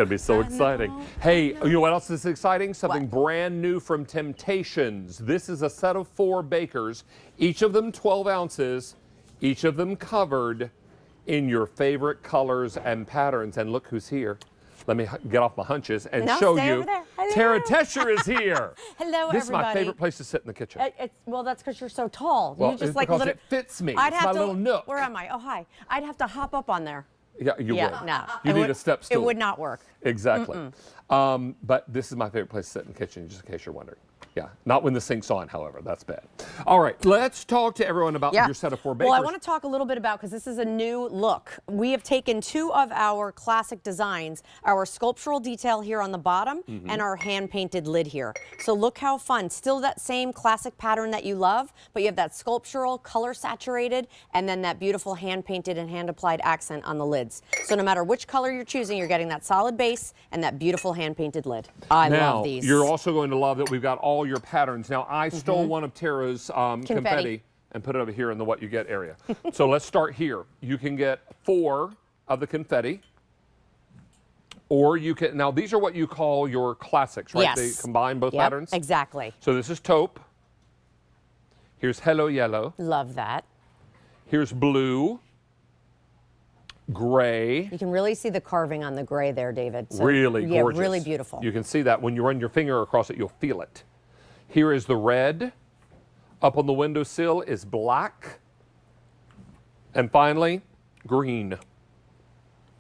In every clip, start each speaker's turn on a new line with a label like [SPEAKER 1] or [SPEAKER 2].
[SPEAKER 1] Gonna be so exciting. Hey, you know what else is exciting? Something brand new from Temp-tations. This is a set of 4 bakers, each of them 12 ounces, each of them covered in your favorite colors and patterns. And look who's here. Let me get off my hunches and show you. Tara Tesher is here.
[SPEAKER 2] Hello,
[SPEAKER 1] this
[SPEAKER 2] everybody.
[SPEAKER 1] This is my favorite place to sit in the kitchen.
[SPEAKER 2] Well, that's because you're so tall.
[SPEAKER 1] Well,
[SPEAKER 2] you just
[SPEAKER 1] it's
[SPEAKER 2] like
[SPEAKER 1] because it fits me. It's my little nook.
[SPEAKER 2] Where am I? Oh, hi. I'd have to hop up on there.
[SPEAKER 1] Yeah, you would.
[SPEAKER 2] No.
[SPEAKER 1] You need a step stool.
[SPEAKER 2] It would not work.
[SPEAKER 1] Exactly. But this is my favorite place to sit in the kitchen, just in case you're wondering. Yeah, not when the sink's on, however. That's bad. All right, let's talk to everyone about your set of 4 bakers.
[SPEAKER 2] Well, I want to talk a little bit about, because this is a new look. We have taken 2 of our classic designs, our sculptural detail here on the bottom and our hand-painted lid here. So look how fun. Still that same classic pattern that you love, but you have that sculptural, color-saturated, and then that beautiful hand-painted and hand-applied accent on the lids. So no matter which color you're choosing, you're getting that solid base and that beautiful hand-painted lid. I love these.
[SPEAKER 1] You're also going to love that we've got all your patterns. Now, I stole one of Tara's confetti and put it over here in the what you get area. So let's start here. You can get 4 of the confetti, or you can, now these are what you call your classics, right?
[SPEAKER 2] Yes.
[SPEAKER 1] They combine both patterns?
[SPEAKER 2] Exactly.
[SPEAKER 1] So this is taupe. Here's hello yellow.
[SPEAKER 2] Love that.
[SPEAKER 1] Here's blue. Gray.
[SPEAKER 2] You can really see the carving on the gray there, David. So,
[SPEAKER 1] really gorgeous.
[SPEAKER 2] Yeah, really beautiful.
[SPEAKER 1] You can see that when you run your finger across it, you'll feel it. Here is the red. Up on the windowsill is black. And finally, green.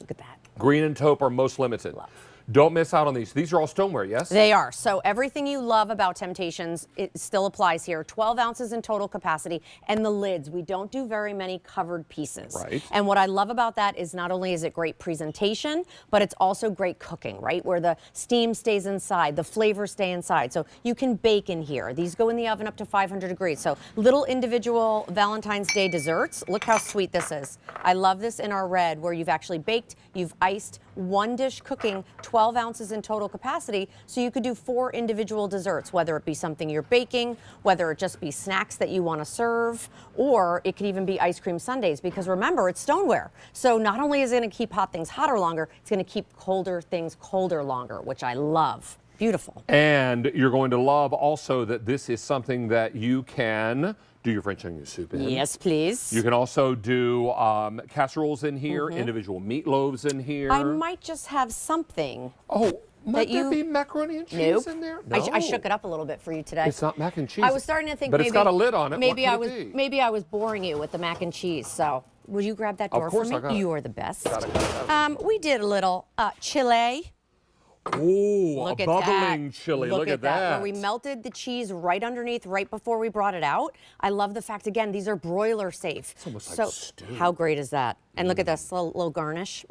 [SPEAKER 2] Look at that.
[SPEAKER 1] Green and taupe are most limited.
[SPEAKER 2] Love.
[SPEAKER 1] Don't miss out on these. These are all stoneware, yes?
[SPEAKER 2] They are. So everything you love about Temp-tations, it still applies here. 12 ounces in total capacity. And the lids, we don't do very many covered pieces.
[SPEAKER 1] Right.
[SPEAKER 2] And what I love about that is not only is it great presentation, but it's also great cooking, right? Where the steam stays inside, the flavors stay inside. So you can bake in here. These go in the oven up to 500 degrees. So little individual Valentine's Day desserts. Look how sweet this is. I love this in our red, where you've actually baked, you've iced, 1 dish cooking, 12 ounces in total capacity, so you could do 4 individual desserts, whether it be something you're baking, whether it just be snacks that you want to serve, or it could even be ice cream sundaes, because remember, it's stoneware. So not only is it going to keep hot things hotter longer, it's going to keep colder things colder longer, which I love. Beautiful.
[SPEAKER 1] And you're going to love also that this is something that you can do your French onion soup in.
[SPEAKER 2] Yes, please.
[SPEAKER 1] You can also do casseroles in here, individual meatloaves in here.
[SPEAKER 2] I might just have something.
[SPEAKER 1] Oh, might there be macaroni and cheese in there? No.
[SPEAKER 2] I shook it up a little bit for you today.
[SPEAKER 1] It's not mac and cheese.
[SPEAKER 2] I was starting to think
[SPEAKER 1] but
[SPEAKER 2] maybe,
[SPEAKER 1] it's got a lid on it.
[SPEAKER 2] Maybe I was boring you with the mac and cheese. So would you grab that door for me?
[SPEAKER 1] I got it.
[SPEAKER 2] You are the best.
[SPEAKER 1] Got it.
[SPEAKER 2] We did a little chile.
[SPEAKER 1] Oh, a bubbling chili. Look at that.
[SPEAKER 2] Where we melted the cheese right underneath, right before we brought it out. I love the fact, again, these are broiler safe.
[SPEAKER 1] It's almost like stew.
[SPEAKER 2] How great is that? And look at this little garnish.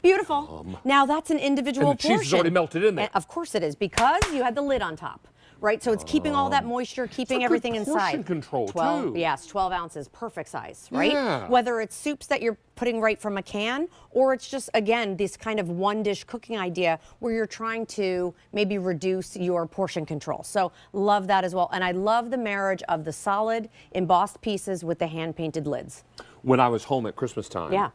[SPEAKER 2] Beautiful. Now that's an individual
[SPEAKER 1] and the
[SPEAKER 2] portion.
[SPEAKER 1] cheese is already melted in there.
[SPEAKER 2] And of course it is, because you had the lid on top. Right, so it's keeping all that moisture, keeping everything inside.
[SPEAKER 1] Portion control
[SPEAKER 2] 12,
[SPEAKER 1] too.
[SPEAKER 2] Yes, 12 ounces, perfect size, right?
[SPEAKER 1] Yeah.
[SPEAKER 2] Whether it's soups that you're putting right from a can, or it's just, again, this kind of 1-dish cooking idea where you're trying to maybe reduce your portion control. So love that as well. And I love the marriage of the solid embossed pieces with the hand-painted lids.
[SPEAKER 1] When I was home at Christmas time,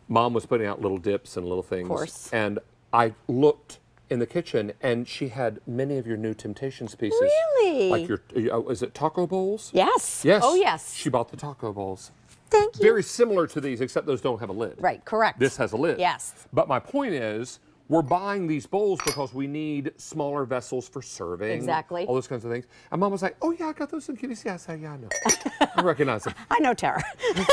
[SPEAKER 1] Mom was putting out little dips and little things.
[SPEAKER 2] Of course.
[SPEAKER 1] And I looked in the kitchen, and she had many of your new Temp-tations pieces.
[SPEAKER 2] Really?
[SPEAKER 1] Like your, is it taco bowls?
[SPEAKER 2] Yes.
[SPEAKER 1] Yes.
[SPEAKER 2] Oh, yes.
[SPEAKER 1] She bought the taco bowls.
[SPEAKER 2] Thank you.
[SPEAKER 1] Very similar to these, except those don't have a lid.
[SPEAKER 2] Right, correct.
[SPEAKER 1] This has a lid.
[SPEAKER 2] Yes.
[SPEAKER 1] But my point is, we're buying these bowls because we need smaller vessels for serving.
[SPEAKER 2] Exactly.
[SPEAKER 1] All those kinds of things. And Mom was like, oh, yeah, I got those in Kitty's. Yeah, I said, yeah, I know. I recognize them.
[SPEAKER 2] I know Tara.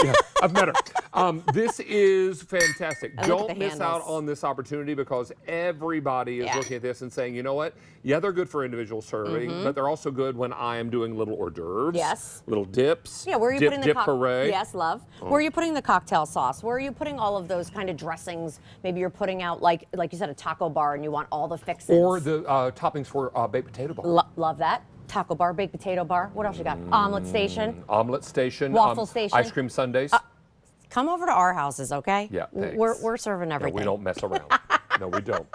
[SPEAKER 1] Yeah, I've met her. This is fantastic. Don't miss out
[SPEAKER 2] handles.
[SPEAKER 1] on this opportunity, because everybody is looking at this and saying, you know what? Yeah, they're good for individual serving, but they're also good when I am doing little hors d'oeuvres.
[SPEAKER 2] Yes.
[SPEAKER 1] Little dips.
[SPEAKER 2] Yeah, where are you putting the
[SPEAKER 1] puree.
[SPEAKER 2] Yes, love. Where are you putting the cocktail sauce? Where are you putting all of those kind of dressings? Maybe you're putting out, like you said, a taco bar, and you want all the fixins.
[SPEAKER 1] Or the toppings for baked potato bar.
[SPEAKER 2] Love that. Taco bar, baked potato bar. What else you got? Omelet station.
[SPEAKER 1] Omelet station.
[SPEAKER 2] Waffle station.
[SPEAKER 1] Ice cream sundaes.
[SPEAKER 2] Come over to our houses, okay?
[SPEAKER 1] Yeah, thanks.
[SPEAKER 2] We're serving everything.
[SPEAKER 1] No, we don't mess around. No, we don't.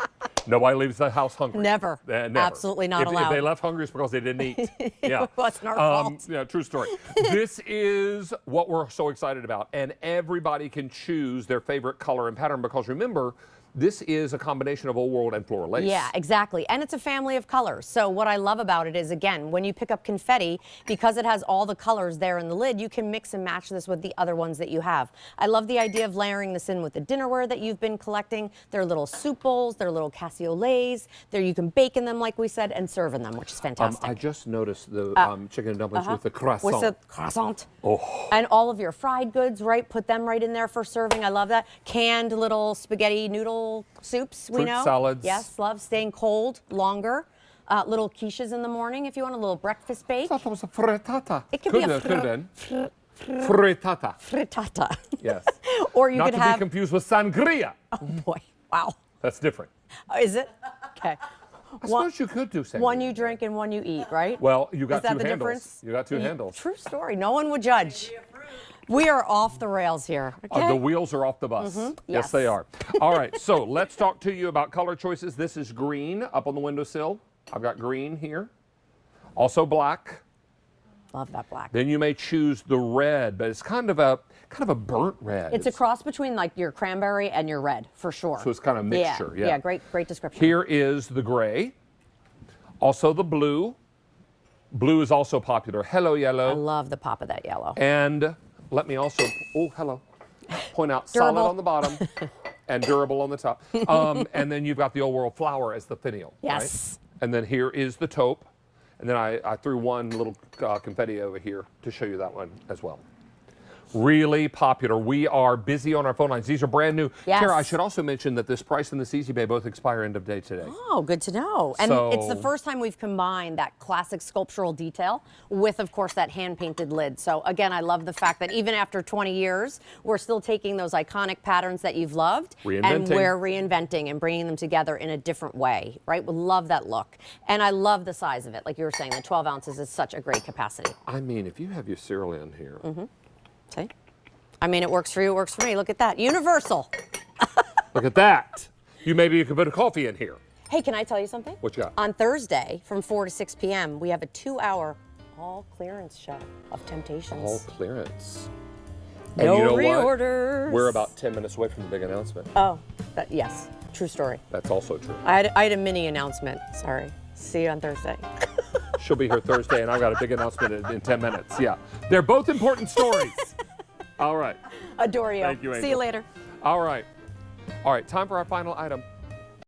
[SPEAKER 1] Nobody leaves the house hungry.
[SPEAKER 2] Never.
[SPEAKER 1] Never.
[SPEAKER 2] Absolutely not allowed.
[SPEAKER 1] If they left hungry, it's because they didn't eat. Yeah.
[SPEAKER 2] It wasn't our fault.
[SPEAKER 1] Yeah, true story. This is what we're so excited about. And everybody can choose their favorite color and pattern, because remember, This is a combination of Old World and floral lace.
[SPEAKER 2] Yeah, exactly. And it's a family of colors. So what I love about it is, again, when you pick up confetti, because it has all the colors there in the lid, you can mix and match this with the other ones that you have. I love the idea of layering this in with the dinnerware that you've been collecting. They're little soup bowls, they're little casseroles. There you can bake in them, like we said, and serve in them, which is fantastic.
[SPEAKER 1] I just noticed the chicken and dumplings with the croissant.
[SPEAKER 2] With the croissant.
[SPEAKER 1] Oh.
[SPEAKER 2] And all of your fried goods, right? Put them right in there for serving. I love that. Canned little spaghetti noodle soups, we
[SPEAKER 1] Fruit
[SPEAKER 2] know.
[SPEAKER 1] salads.
[SPEAKER 2] Yes, love staying cold longer. Little quiches in the morning if you want a little breakfast bake.
[SPEAKER 1] I thought that was a frittata.
[SPEAKER 2] It could be a
[SPEAKER 1] could have been. Frittata.
[SPEAKER 2] frittata.
[SPEAKER 1] Yes.
[SPEAKER 2] Or you
[SPEAKER 1] Not
[SPEAKER 2] could
[SPEAKER 1] to
[SPEAKER 2] have.
[SPEAKER 1] be confused with sangria.
[SPEAKER 2] Oh boy! Wow.
[SPEAKER 1] That's different.
[SPEAKER 2] Is it? Okay.
[SPEAKER 1] I suppose you could do sangria.
[SPEAKER 2] One you drink and one you eat, right?
[SPEAKER 1] Well, you got
[SPEAKER 2] Is that
[SPEAKER 1] two
[SPEAKER 2] the
[SPEAKER 1] handles.
[SPEAKER 2] difference?
[SPEAKER 1] You got two handles.
[SPEAKER 2] True story. No one would judge. We are off the rails here. Okay?
[SPEAKER 1] The wheels are off the bus. Yes,
[SPEAKER 2] Yes.
[SPEAKER 1] they are. All right, so let's talk to you about color choices. This is green up on the windowsill. I've got green here. Also black.
[SPEAKER 2] Love that black.
[SPEAKER 1] Then you may choose the red, but it's kind of a burnt red.
[SPEAKER 2] It's a cross between like your cranberry and your red, for sure.
[SPEAKER 1] So it's kind of mixture.
[SPEAKER 2] Yeah, great description.
[SPEAKER 1] Here is the gray. Also the blue. Blue is also popular. Hello,
[SPEAKER 2] I
[SPEAKER 1] yellow.
[SPEAKER 2] love the pop of that yellow.
[SPEAKER 1] And let me also, point out solid
[SPEAKER 2] Durable.
[SPEAKER 1] on the bottom and durable on the top. And then you've got the Old World flower as the finial.
[SPEAKER 2] Yes.
[SPEAKER 1] Right? And then here is the taupe. And then I threw one little confetti over here to show you that one as well. Really popular. We are busy on our phone lines. These are brand new.
[SPEAKER 2] Yes.
[SPEAKER 1] Tara, I should also mention that this price and this Easy Pay both expire end of day today.
[SPEAKER 2] Oh, good to know. And it's the first time we've combined that classic sculptural detail with, of course, that hand-painted lid. So again, I love the fact that even after 20 years, we're still taking those iconic patterns that you've loved and we're reinventing and bringing them together in a different way, right? We love that look. And I love the size of it. Like you were saying, the 12 ounces is such a great capacity.
[SPEAKER 1] I mean, if you have your cereal in here.
[SPEAKER 2] See? I mean, it works for you, it works for me. Look at that. Universal.
[SPEAKER 1] Look at that. Maybe you could put a coffee in here.
[SPEAKER 2] Hey, can I tell you something?
[SPEAKER 1] What you got?
[SPEAKER 2] On Thursday from 4 to 6 p.m., we have a 2-hour all clearance show of Temp-tations.
[SPEAKER 1] All clearance.
[SPEAKER 2] No
[SPEAKER 1] and you know
[SPEAKER 2] reorders.
[SPEAKER 1] What? We're about 10 minutes away from the big announcement.
[SPEAKER 2] Oh, yes. True story.
[SPEAKER 1] That's also true.
[SPEAKER 2] I had a mini announcement. Sorry. See you on Thursday.
[SPEAKER 1] She'll be here Thursday, and I've got a big announcement in 10 minutes. Yeah. They're both important stories. All right.
[SPEAKER 2] Adore you.
[SPEAKER 1] Thank you, Angel.
[SPEAKER 2] See you later.
[SPEAKER 1] All right. All right, time for our final item.